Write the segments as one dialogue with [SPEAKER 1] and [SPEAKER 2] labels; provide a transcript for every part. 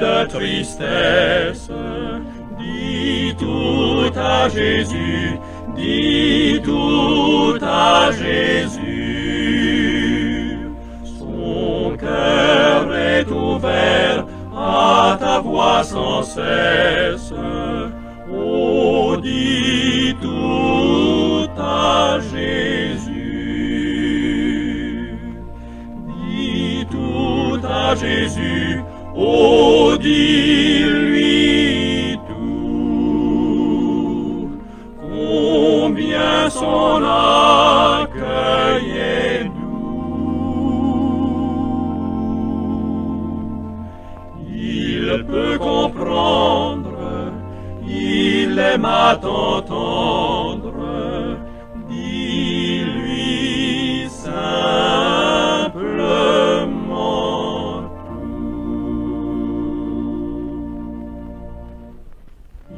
[SPEAKER 1] de tristesse. Dis tout à Jésus, dis tout à Jésus. Son cœur est ouvert à ta voix sans cesse. Oh, dis tout à Jésus. Dis tout à Jésus. Oh, dis-lui tout. Combien son accueil est doux. Il peut comprendre, il aime à t'entendre. Dis-lui simplement tout.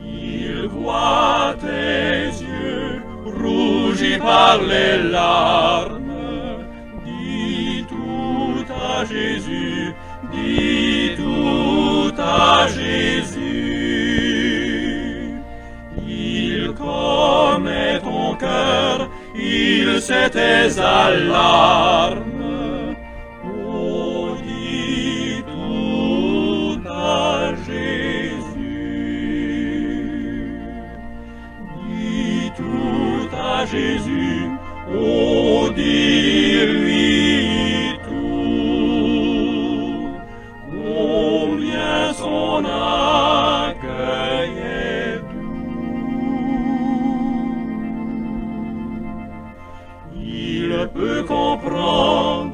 [SPEAKER 1] Il voit tes yeux rougis par les larmes. Dis tout à Jésus, dis tout à Jésus. Il connaît ton cœur, il sait tes alarmes. Oh, dis tout à Jésus. Dis tout à Jésus. Oh, dis-lui tout. Combien son accueil est doux. Il peut comprendre,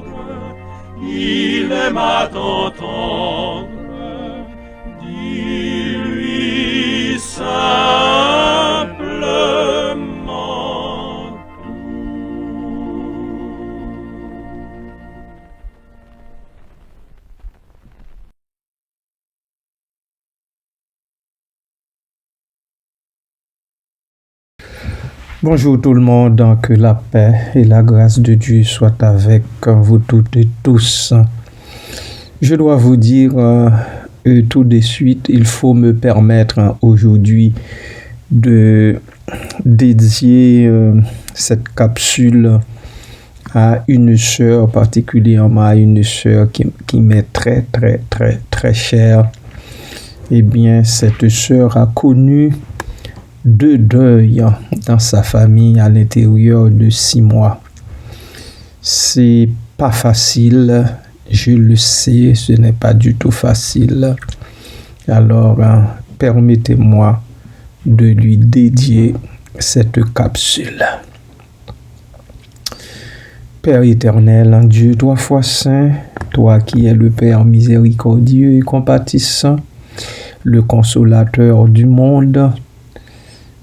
[SPEAKER 1] il aime à t'entendre. Dis-lui simplement tout.
[SPEAKER 2] Bonjour tout le monde, que la paix et la grâce de Dieu soient avec vous toutes et tous. Je dois vous dire tout de suite, il faut me permettre aujourd'hui de dédier cette capsule à une sœur, particulièrement à une sœur qui m'est très très très très chère. Eh bien, cette sœur a connu 2 deuils dans sa famille à l'intérieur de 6 mois. C'est pas facile, je le sais, ce n'est pas du tout facile. Alors, permettez-moi de lui dédier cette capsule. Père éternel, Dieu 3 fois saint, toi qui es le Père miséricordieux et compatissant, le consolateur du monde,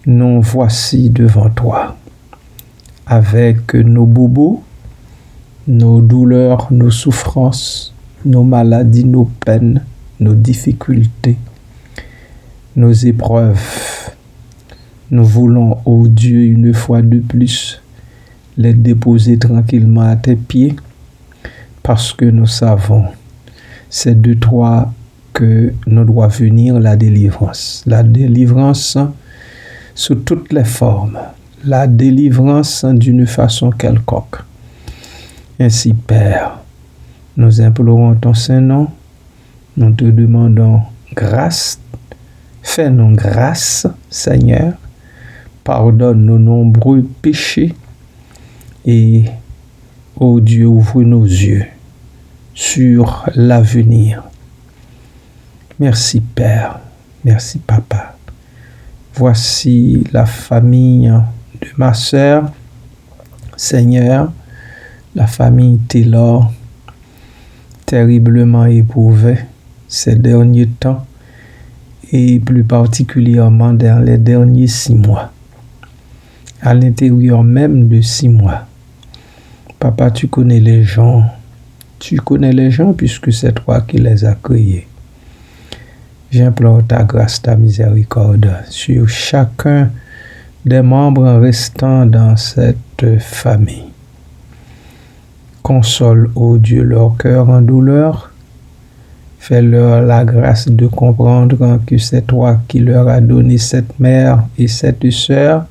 [SPEAKER 2] nous voici devant toi, avec nos bobos, nos douleurs, nos souffrances, nos maladies, nos peines, nos difficultés, nos épreuves. Nous voulons, ô Dieu, une fois de plus, les déposer tranquillement à tes pieds, parce que nous savons, c'est de toi que nous doit venir la délivrance. La délivrance sous toutes les formes, la délivrance d'une façon quelconque. Ainsi, Père, nous implorons ton Saint-Nom, nous te demandons grâce, fais-nous grâce, Seigneur, pardonne nos nombreux péchés et, ô Dieu, ouvre nos yeux sur l'avenir. Merci, Père, merci, Papa. Voici la famille de ma sœur, Seigneur, la famille Taylor, terriblement éprouvée ces derniers temps et plus particulièrement dans les derniers 6 mois. À l'intérieur même de 6 mois. Papa, tu connais les gens puisque c'est toi qui les as créés. J'implore ta grâce, ta miséricorde sur chacun des membres restants dans cette famille. Console, ô Dieu, leur cœur en douleur. Fais-leur la grâce de comprendre que c'est toi qui leur as donné cette mère et cette sœur.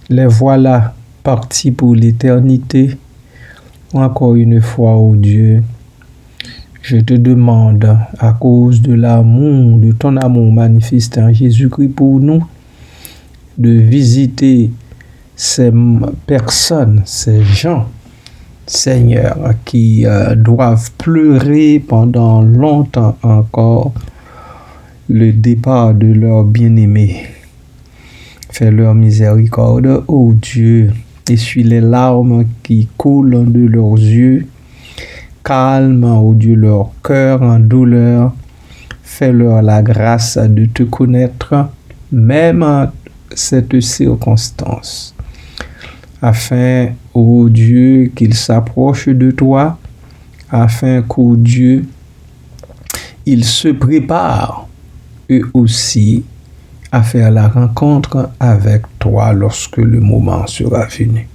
[SPEAKER 2] Les voilà partis pour l'éternité. Encore une fois, ô Dieu, je te demande, à cause de l'amour, de ton amour manifesté en Jésus-Christ pour nous, de visiter ces personnes, ces gens, Seigneur, qui doivent pleurer pendant longtemps encore le départ de leur bien-aimé. Fais leur miséricorde, ô Dieu, essuie les larmes qui coulent de leurs yeux, calme, ô Dieu, leur cœur en douleur, fais-leur la grâce de te connaître, même en cette circonstance, afin, ô Dieu, qu'ils s'approchent de toi, afin qu'ô Dieu, ils se préparent, eux aussi, à faire la rencontre avec toi lorsque le moment sera venu.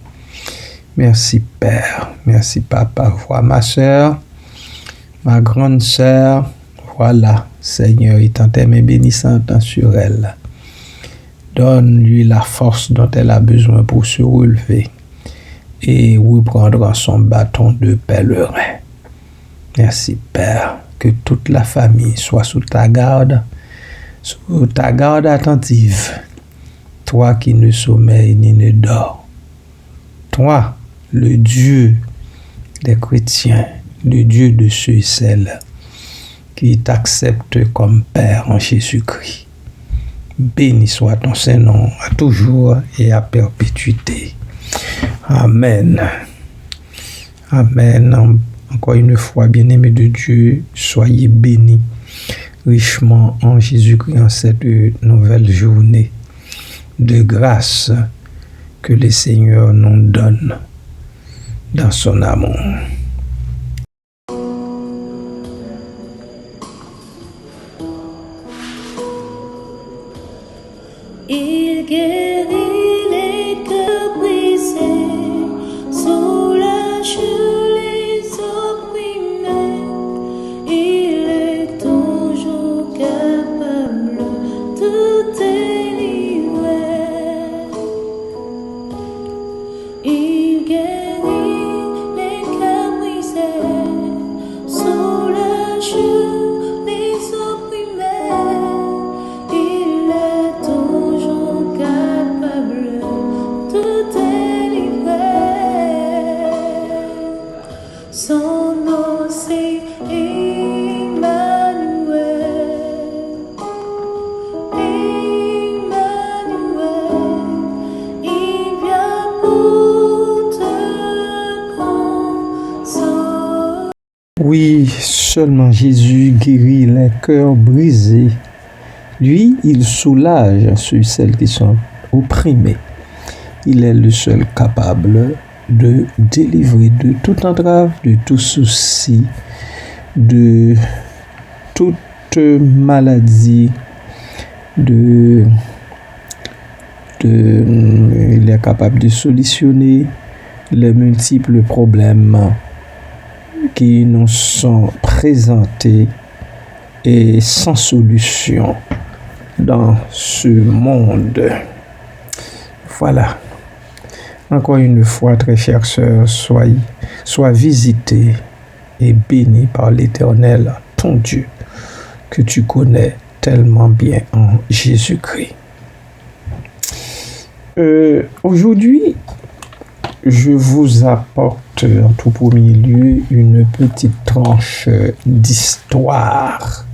[SPEAKER 2] Merci Père, merci Papa. Vois ma sœur, ma grande sœur, voilà, Seigneur, étend tes mains bénissantes sur elle. Donne-lui la force dont elle a besoin pour se relever et reprendre son bâton de pèlerin. Merci Père, que toute la famille soit sous ta garde attentive. Toi qui ne sommeilles ni ne dors. Toi, le Dieu des chrétiens, le Dieu de ceux et celles qui t'acceptent comme Père en Jésus-Christ. Béni soit ton Saint-Nom à toujours et à perpétuité. Amen. Amen. Encore une fois, bien-aimés de Dieu, soyez bénis richement en Jésus-Christ en cette nouvelle journée de grâce que le Seigneur nous donne dans son amour.
[SPEAKER 3] Il guérit les cœurs brisés, soulage les opprimés. Il est toujours capable de délivrer. Il guérit les cœurs brisés, soulage les opprimés. Il est toujours capable de délivrer. Son nom c'est Emmanuel. Emmanuel, il vient pour te consoler.
[SPEAKER 2] Oui, seulement Jésus guérit les cœurs brisés. Lui, il soulage ceux et celles qui sont opprimés. Il est le seul capable de délivrer de toute entrave, de tout souci, de toute maladie, il est capable de solutionner les multiples problèmes qui nous sont présentés et sans solution dans ce monde. Voilà. Encore une fois, très chère sœur, sois visitée et bénie par l'Éternel, ton Dieu, que tu connais tellement bien en Jésus-Christ. Aujourd'hui, je vous apporte en tout premier lieu une petite tranche d'histoire.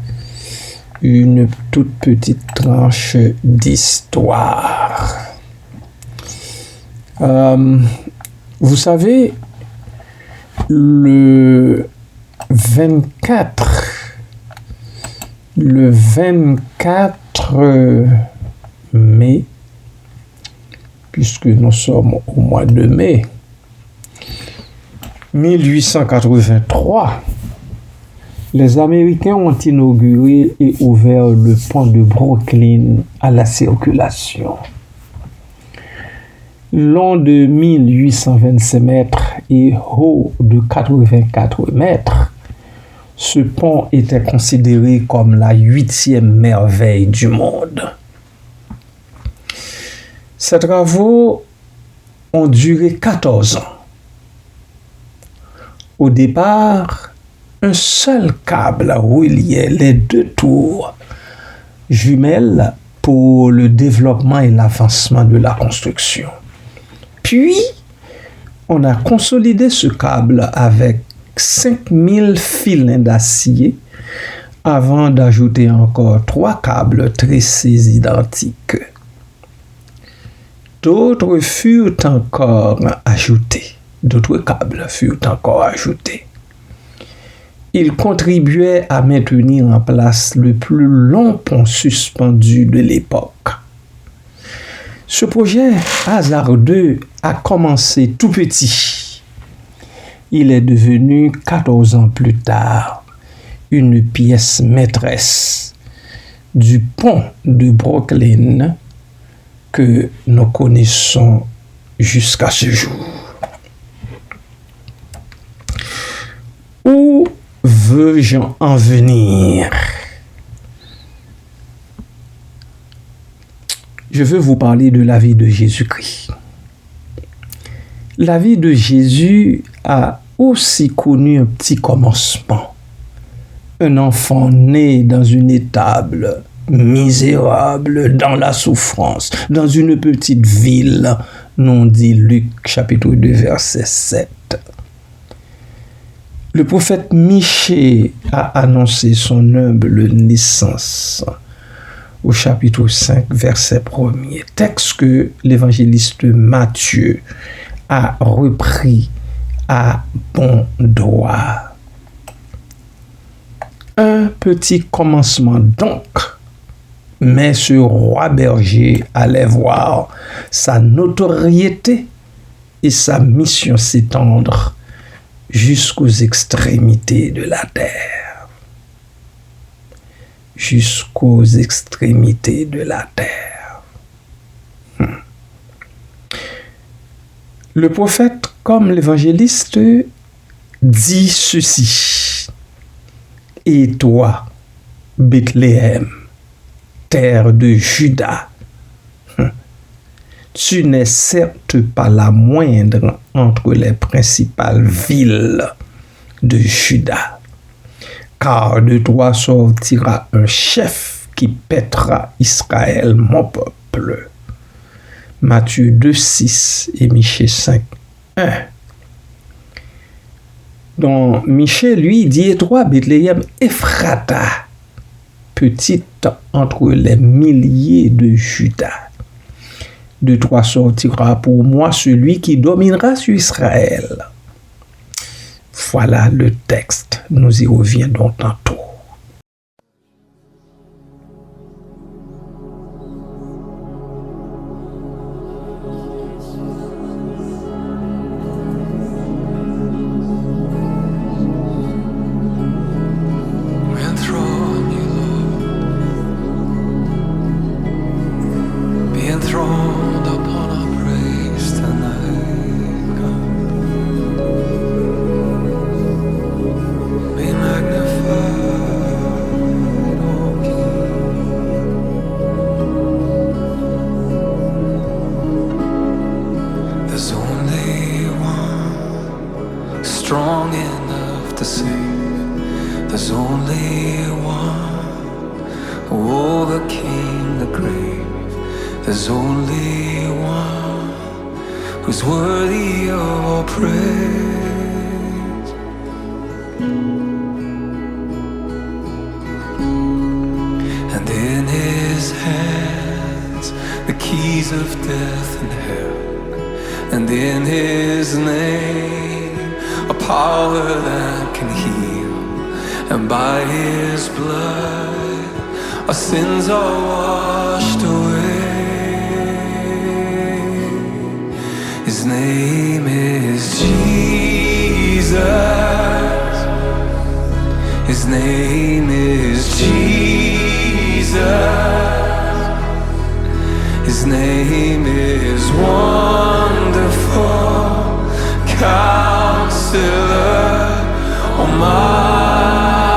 [SPEAKER 2] Une toute petite tranche d'histoire. Vous savez, le 24 mai, puisque nous sommes au mois de mai 1883, les Américains ont inauguré et ouvert le pont de Brooklyn à la circulation. Long de 1825 mètres et haut de 84 mètres, Ce pont était considéré comme la 8e merveille du monde. Ces travaux ont duré 14 ans. Au départ, un seul câble reliait les deux tours jumelles pour le développement et l'avancement de la construction. Puis, on a consolidé ce câble avec 5000 filets d'acier avant d'ajouter encore 3 câbles tressés identiques. D'autres câbles furent encore ajoutés. Ils contribuaient à maintenir en place le plus long pont suspendu de l'époque. Ce projet hasardeux a commencé tout petit. Il est devenu 14 ans plus tard une pièce maîtresse du pont de Brooklyn que nous connaissons jusqu'à ce jour. Où veux-je en venir? Je veux vous parler de la vie de Jésus-Christ. La vie de Jésus a aussi connu un petit commencement. Un enfant né dans une étable misérable, dans la souffrance, dans une petite ville, nous dit Luc chapitre 2 verset 7. Le prophète Michée a annoncé son humble naissance au chapitre 5 verset 1er, texte que l'évangéliste Matthieu a repris à bon droit. Un petit commencement donc, mais ce roi berger allait voir sa notoriété et sa mission s'étendre jusqu'aux extrémités de la terre. Jusqu'aux extrémités de la terre. Le prophète, comme l'évangéliste, dit ceci. Et toi, Bethléem, terre de Juda, tu n'es certes pas la moindre entre les principales villes de Juda, car de toi sortira un chef qui paîtra Israël, mon peuple. Matthieu 2,6 et Michée 5,1. Donc, Michée, lui, dit, et toi, Bethléem, Ephrata, petite entre les milliers de Juda. De toi sortira pour moi celui qui dominera sur Israël. Voilà le texte. Nous y reviendrons tantôt.
[SPEAKER 4] Strong enough to save. There's only one who overcame the grave. There's only one who's worthy of all praise. And in his hands the keys of death and hell. And in his name a power that can heal, and by his blood our sins are washed away. His name is Jesus. His name is Jesus. His name is Wonderful Counselor, Almighty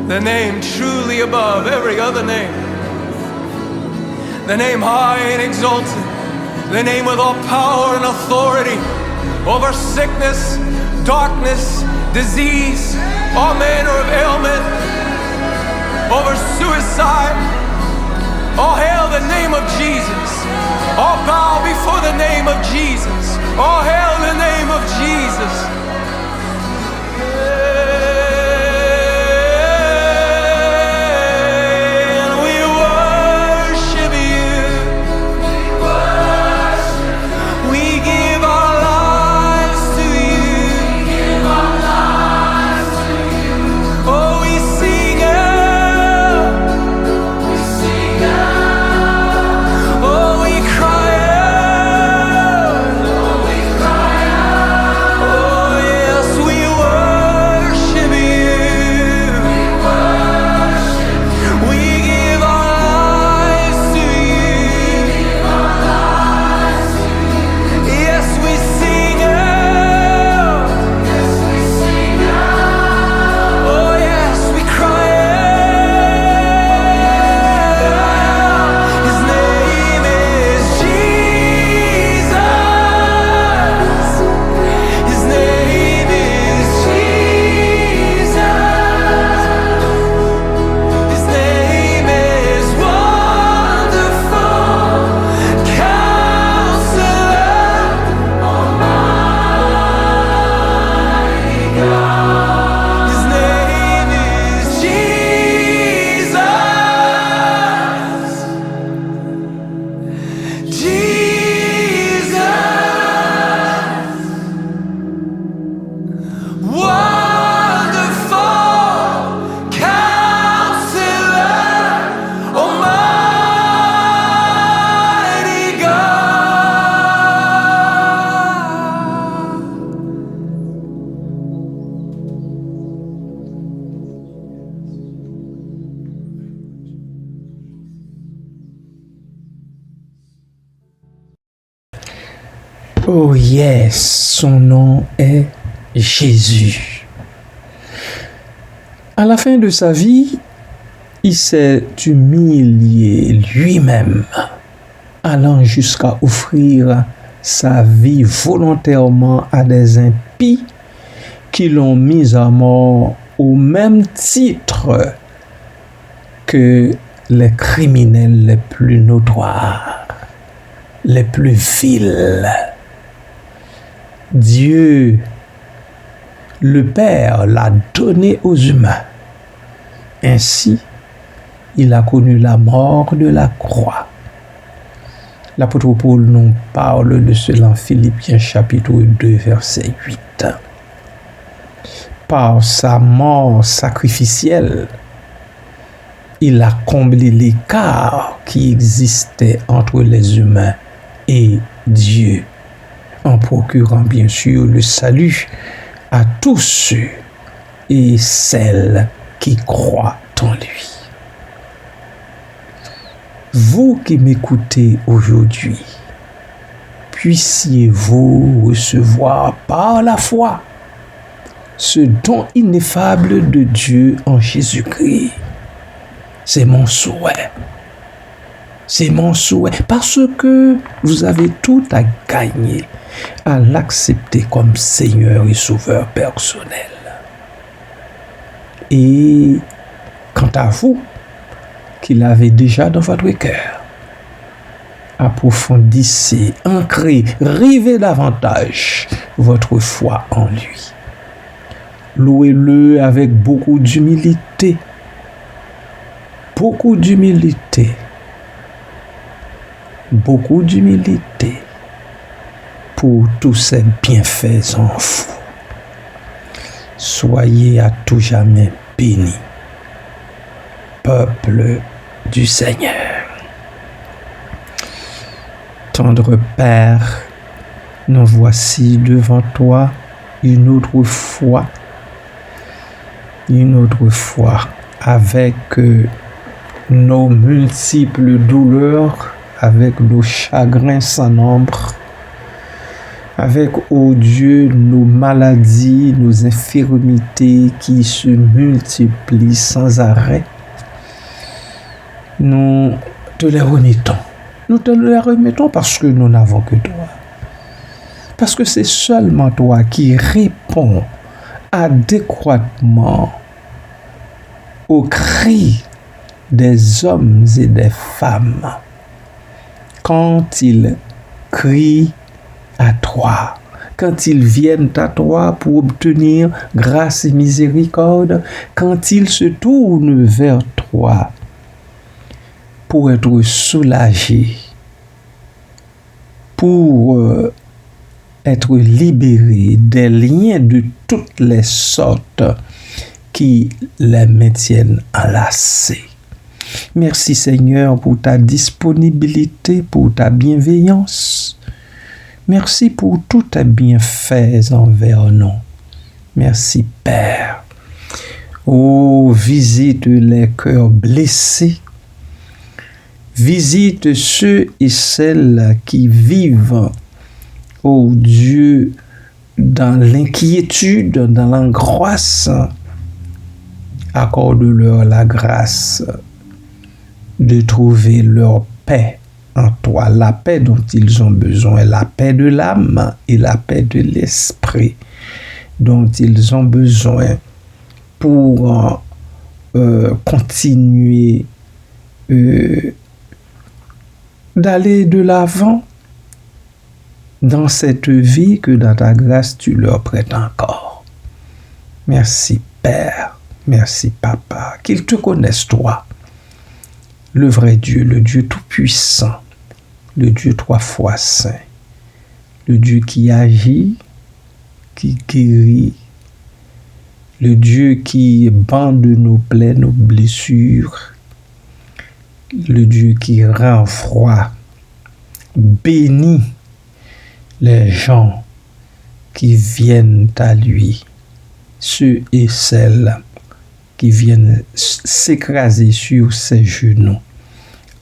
[SPEAKER 4] the name truly above every other name, the name high and exalted, the name with all power and authority over sickness, darkness, disease, all manner of ailment, over suicide. All hail the name of Jesus. All bow before the name of Jesus. All hail the name of Jesus.
[SPEAKER 2] Oh yes, son nom est Jésus. À la fin de sa vie, il s'est humilié lui-même, allant jusqu'à offrir sa vie volontairement à des impies qui l'ont mis à mort au même titre que les criminels les plus notoires, les plus vils. Dieu, le Père, l'a donné aux humains. Ainsi, il a connu la mort de la croix. L'apôtre Paul nous parle de cela en Philippiens chapitre 2, verset 8. Par sa mort sacrificielle, il a comblé l'écart qui existait entre les humains et Dieu, en procurant bien sûr le salut à tous ceux et celles qui croient en lui. Vous qui m'écoutez aujourd'hui, puissiez-vous recevoir par la foi ce don ineffable de Dieu en Jésus-Christ. C'est mon souhait. C'est mon souhait parce que vous avez tout à gagner à l'accepter comme Seigneur et Sauveur personnel. Et quant à vous, qui l'avez déjà dans votre cœur, approfondissez, ancrez, rivez davantage votre foi en lui. Louez-le avec beaucoup d'humilité. Beaucoup d'humilité. Beaucoup d'humilité pour tous ces bienfaits en vous. Soyez à tout jamais bénis, peuple du Seigneur. Tendre Père, nous voici devant toi une autre fois, avec nos multiples douleurs, avec nos chagrins sans nombre, avec, oh Dieu, nos maladies, nos infirmités qui se multiplient sans arrêt. Nous te les remettons. Nous te les remettons parce que nous n'avons que toi. Parce que c'est seulement toi qui réponds adéquatement aux cris des hommes et des femmes quand ils crient à toi, quand ils viennent à toi pour obtenir grâce et miséricorde, quand ils se tournent vers toi pour être soulagés, pour être libérés des liens de toutes les sortes qui les maintiennent enlacés. Merci Seigneur pour ta disponibilité, pour ta bienveillance. Merci pour tous tes bienfaits envers nous. Merci Père. Oh, visite les cœurs blessés. Visite ceux et celles qui vivent, oh Dieu, dans l'inquiétude, dans l'angoisse. Accorde-leur la grâce de trouver leur paix en toi, la paix dont ils ont besoin, la paix de l'âme et la paix de l'esprit dont ils ont besoin pour continuer d'aller de l'avant dans cette vie que dans ta grâce tu leur prêtes encore. Merci Père, merci Papa, qu'ils te connaissent toi, le vrai Dieu, le Dieu tout-puissant, le Dieu 3 fois saint, le Dieu qui agit, qui guérit, le Dieu qui bande nos plaies, nos blessures, le Dieu qui rend froid, bénit les gens qui viennent à lui, ceux et celles qui viennent s'écraser sur ses genoux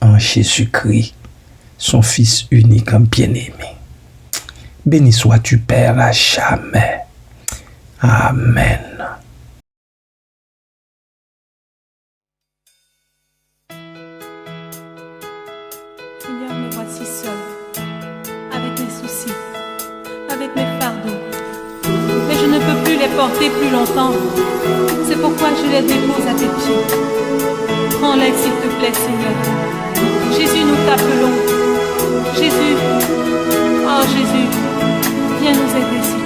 [SPEAKER 2] en Jésus-Christ, son Fils unique en bien-aimé. Béni sois-tu, Père, à jamais. Amen.
[SPEAKER 3] Seigneur, me voici seul, avec mes soucis, avec mes fardeaux. Mais je ne peux plus les porter plus longtemps. C'est pourquoi je les dépose à tes pieds. Prends-les, s'il te plaît, Seigneur. Jésus, nous t'appelons. Jésus, oh Jésus, viens nous aider, s'il te plaît.